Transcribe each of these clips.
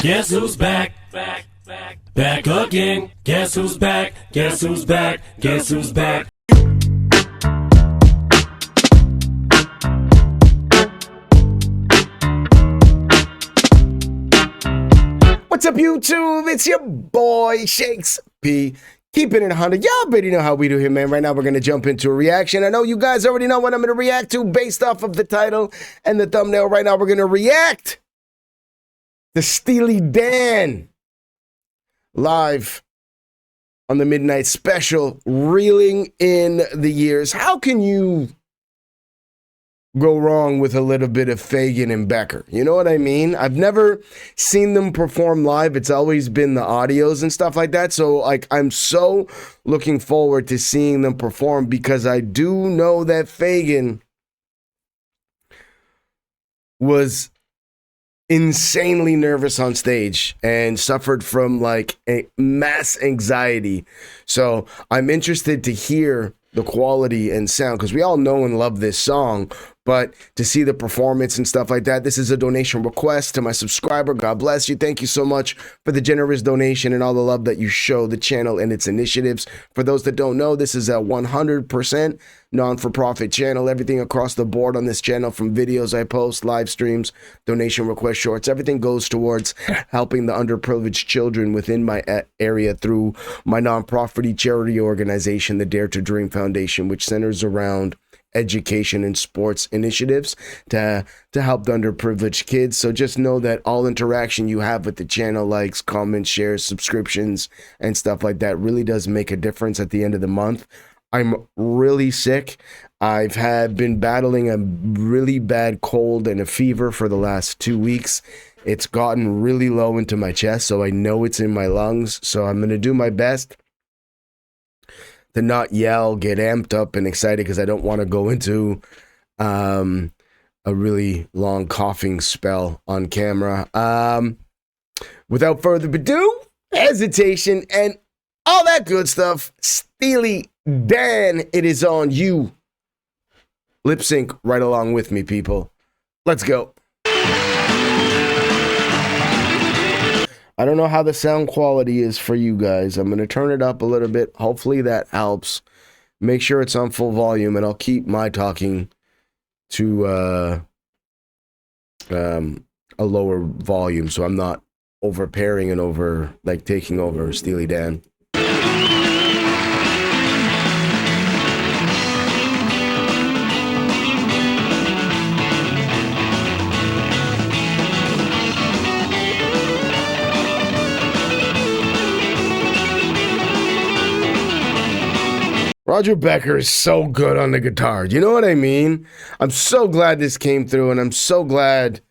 Guess who's back? Back again. Guess who's back? Guess who's back? Guess who's back? What's up, YouTube? It's your boy, Shakes P. Keeping it 100. Y'all already know how we do here, man. Right now, we're going to jump into a reaction. I know you guys already know what I'm going to react to based off of the title and the thumbnail. Right now, we're going to react to Steely Dan live on the Midnight Special, Reelin In The Years. How can you go wrong with a little bit of Fagen and Becker? You know what I mean? I've never seen them perform live. It's always been the audios and stuff like that. So, like, I'm so looking forward to seeing them perform because I do know that Fagen was insanely nervous on stage and suffered from like a mass anxiety. So I'm interested to hear the quality and sound because we all know and love this song, but to see the performance and stuff like that. This is a donation request to my subscriber. God bless you. Thank you so much for the generous donation and all the love that you show the channel and its initiatives. For those that don't know, this is a 100% non-for-profit channel. Everything across the board on this channel, from videos I post, live streams, donation request shorts, everything goes towards helping the underprivileged children within my area through my non-profit charity organization, the Dare to Dream Foundation, which centers around education and sports initiatives to help the underprivileged kids. So just know that all interaction you have with the channel, likes, comments, shares, subscriptions, and stuff like that really does make a difference at the end of the month. I'm really sick. I've been battling a really bad cold and a fever for the last 2 weeks. It's gotten really low into my chest, so I know it's in my lungs. So I'm going to do my best to not yell, get amped up and excited, because I don't want to go into a really long coughing spell on camera. Without further ado, hesitation, and all that good stuff, Steely Dan, it is on you. Lip sync right along with me, people. Let's go. I don't know how the sound quality is for you guys. I'm going to turn it up a little bit. Hopefully that helps. Make sure it's on full volume, and I'll keep my talking to a lower volume so I'm not overpairing and over, like, taking over Steely Dan. Roger Becker is so good on the guitar. You know what I mean? I'm so glad this came through, and I'm so glad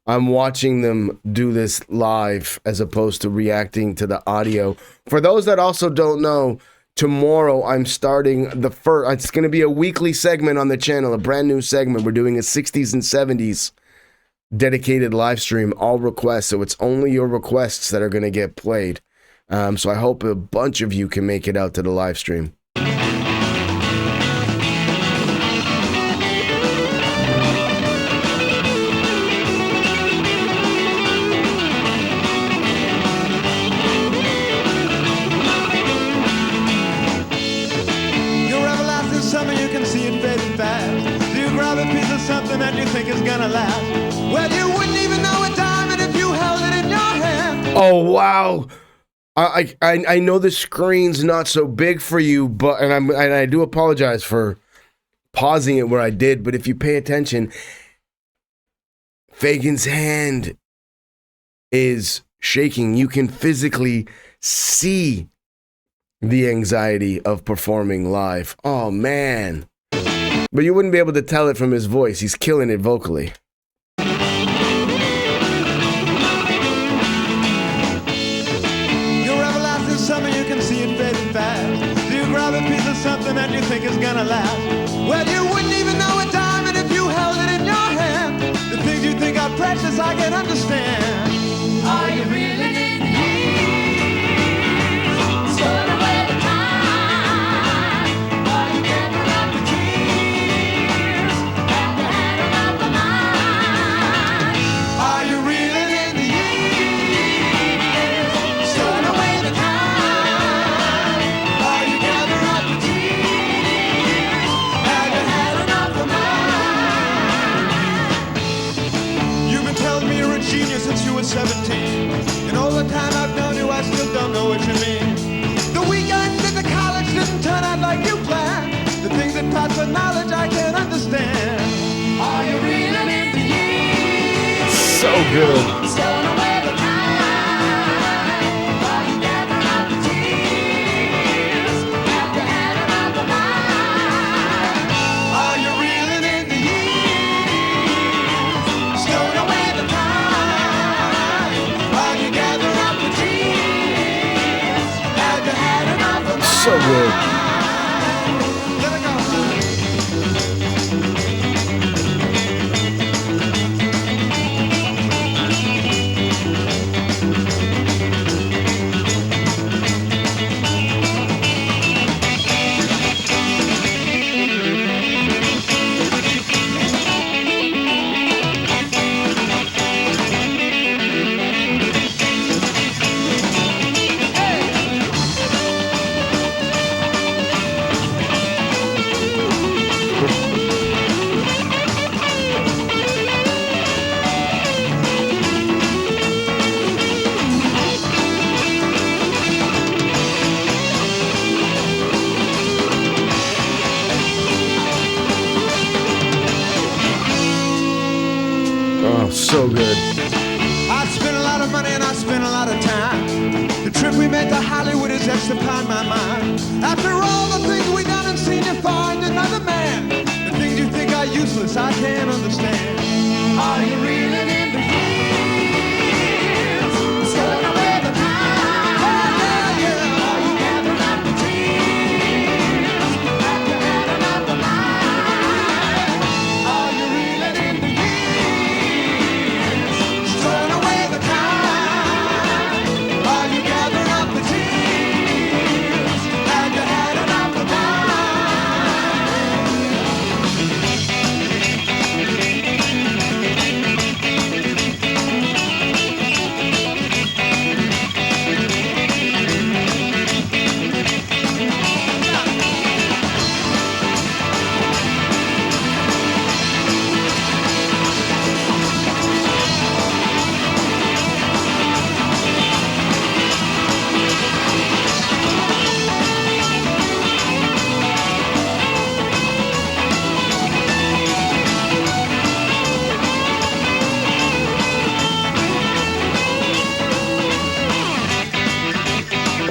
I'm watching them do this live as opposed to reacting to the audio. For those that also don't know, tomorrow I'm starting the first, it's going to be a weekly segment on the channel, a brand new segment. We're doing a 60s and 70s dedicated live stream, all requests. So it's only your requests that are going to get played. So I hope a bunch of you can make it out to the live stream. Something that you think is gonna last. Well, you wouldn't even know a diamond if you held it in your hand. Oh wow! I know the screen's not so big for you, but and I do apologize for pausing it where I did. But if you pay attention, Fagen's hand is shaking. You can physically see the anxiety of performing live. Oh man. But you wouldn't be able to tell it from his voice. He's killing it vocally. You're everlasting summer, you can see it fading fast. Do you grab a piece of something that you think is gonna last? Well, you wouldn't even know a diamond if you held it in your hand. The things you think are precious, I can understand. Are you reeling in the years? Stored away the time. Are you gathering up the tears? And the hand of the mind. Are you reeling in the years? So good. Are you reeling in the years? Stowing away the time. While you gather up the tears. Have you had enough of mine? So good. Let it go. Oh, so good. I spent a lot of money and I spent a lot of time. The trip we made to Hollywood is etched upon my mind. After all the things we done and seen to find another man. The things you think are useless, I can't understand. Are you reeling in the years? Stowing away the time. Are you gathering up the tears? Have you had enough of mine? Are you reeling in the years? Stowing away the time. Are you gathering up the tears? Have you had enough of mine?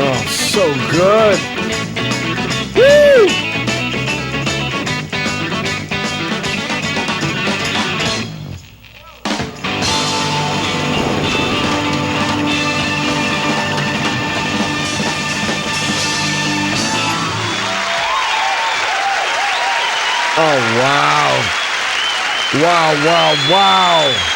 Oh, so good. Woo! Oh, wow. Wow, wow, wow.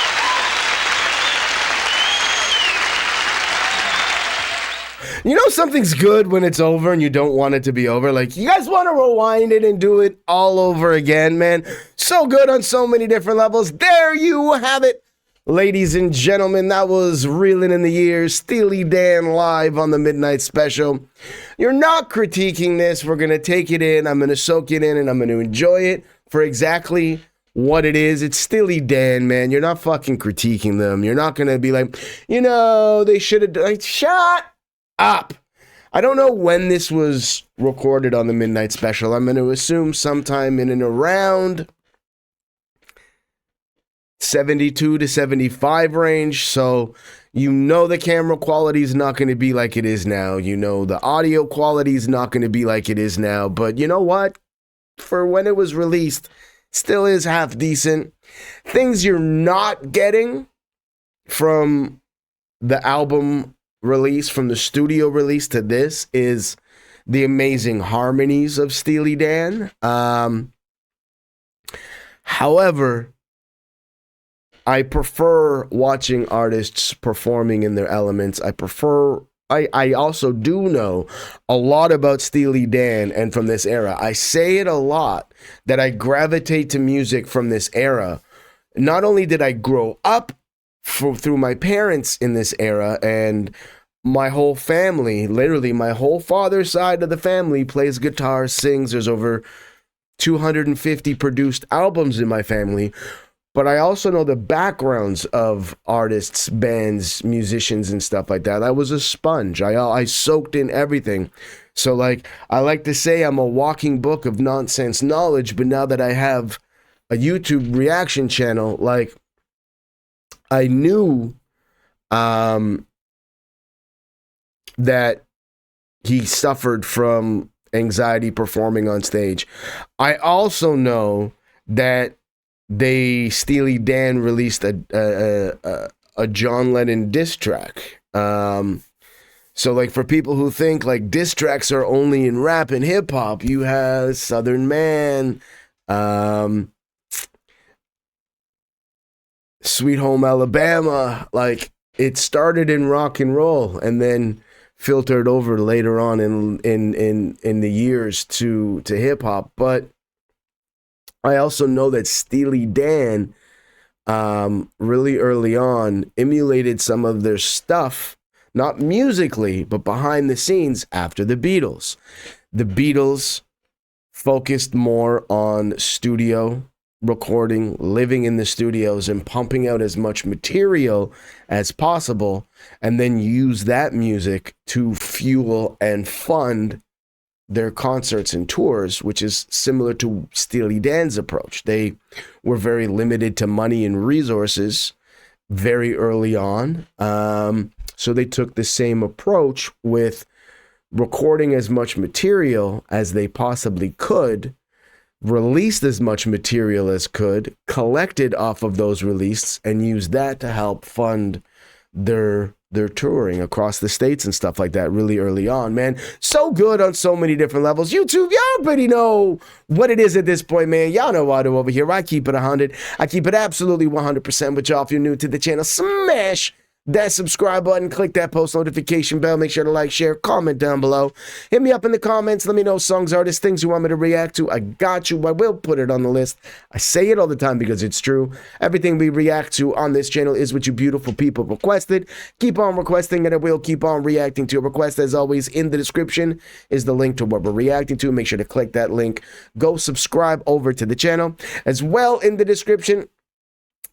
You know something's good when it's over and you don't want it to be over? Like, you guys want to rewind it and do it all over again, man? So good on so many different levels. There you have it. Ladies and gentlemen, that was Reelin In The Years, Steely Dan live on the Midnight Special. You're not critiquing this. We're going to take it in. I'm going to soak it in and I'm going to enjoy it for exactly what it is. It's Steely Dan, man. You're not fucking critiquing them. You're not going to be like, you know, they should have done. Like, shut up. I don't know when this was recorded on the Midnight Special. I'm going to assume sometime in and around 72 to 75 range. So you know the camera quality is not going to be like it is now. You know the audio quality is not going to be like it is now. But you know what? For when it was released, still is half decent. Things you're not getting from the album release, from the studio release to this, is the amazing harmonies of Steely Dan. However, I prefer watching artists performing in their elements. I also do know a lot about Steely Dan and from this era. I say it a lot that I gravitate to music from this era. Not only did I grow up through my parents in this era, and my whole family, literally my whole father's side of the family plays guitar, sings. There's over 250 produced albums in my family. But I also know the backgrounds of artists, bands, musicians, and stuff like that. I was a sponge. I soaked in everything. So, like, I like to say I'm a walking book of nonsense knowledge, but now that I have a YouTube reaction channel, like, I knew that he suffered from anxiety performing on stage. I also know that Steely Dan released a John Lennon diss track. So like for people who think like diss tracks are only in rap and hip hop, you have Southern Man, Sweet Home Alabama. Like it started in rock and roll and then filtered over later on in the years to hip hop. But I also know that Steely Dan really early on emulated some of their stuff, not musically, but behind the scenes after the Beatles. The Beatles focused more on studio recording, living in the studios and pumping out as much material as possible, and then use that music to fuel and fund their concerts and tours, which is similar to Steely Dan's approach. They were very limited to money and resources very early on. So they took the same approach with recording as much material as they possibly could, released as much material as could, collected off of those releases, and used that to help fund their touring across the states and stuff like that really early on, man. So good on so many different levels. YouTube, y'all already know what it is at this point, man. Y'all know what I do over here. I keep it 100. I keep it absolutely 100% with y'all. If you're new to the channel, smash that subscribe button, click that post notification bell, make sure to like, share, comment down below. Hit me up in the comments, let me know songs, artists, things you want me to react to. I got you. I will put it on the list. I say it all the time because it's true. Everything we react to on this channel is what you beautiful people requested. Keep on requesting and I will keep on reacting to your request. As always, in the description is the link to what we're reacting to. Make sure to click that link. Go subscribe over to the channel. As well, in the description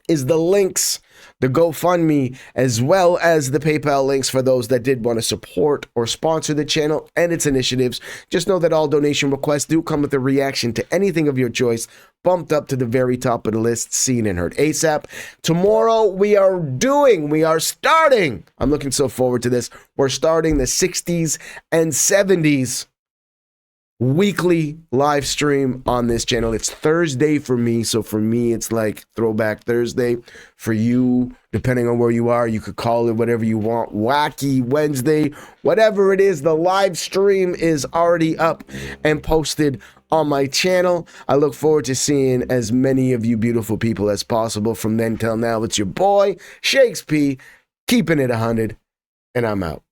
is the links, the GoFundMe, as well as the PayPal links for those that did want to support or sponsor the channel and its initiatives. Just know that all donation requests do come with a reaction to anything of your choice, bumped up to the very top of the list, seen and heard ASAP. Tomorrow we are starting, I'm looking so forward to this, we're starting the 60s and 70s weekly live stream on this channel. It's Thursday for me, so for me it's like Throwback Thursday. For you, depending on where you are, you could call it whatever you want, Wacky Wednesday, whatever it is. The live stream is already up and posted on my channel. I look forward to seeing as many of you beautiful people as possible. From then till now, it's your boy Shakes P, keeping it 100, and I'm out.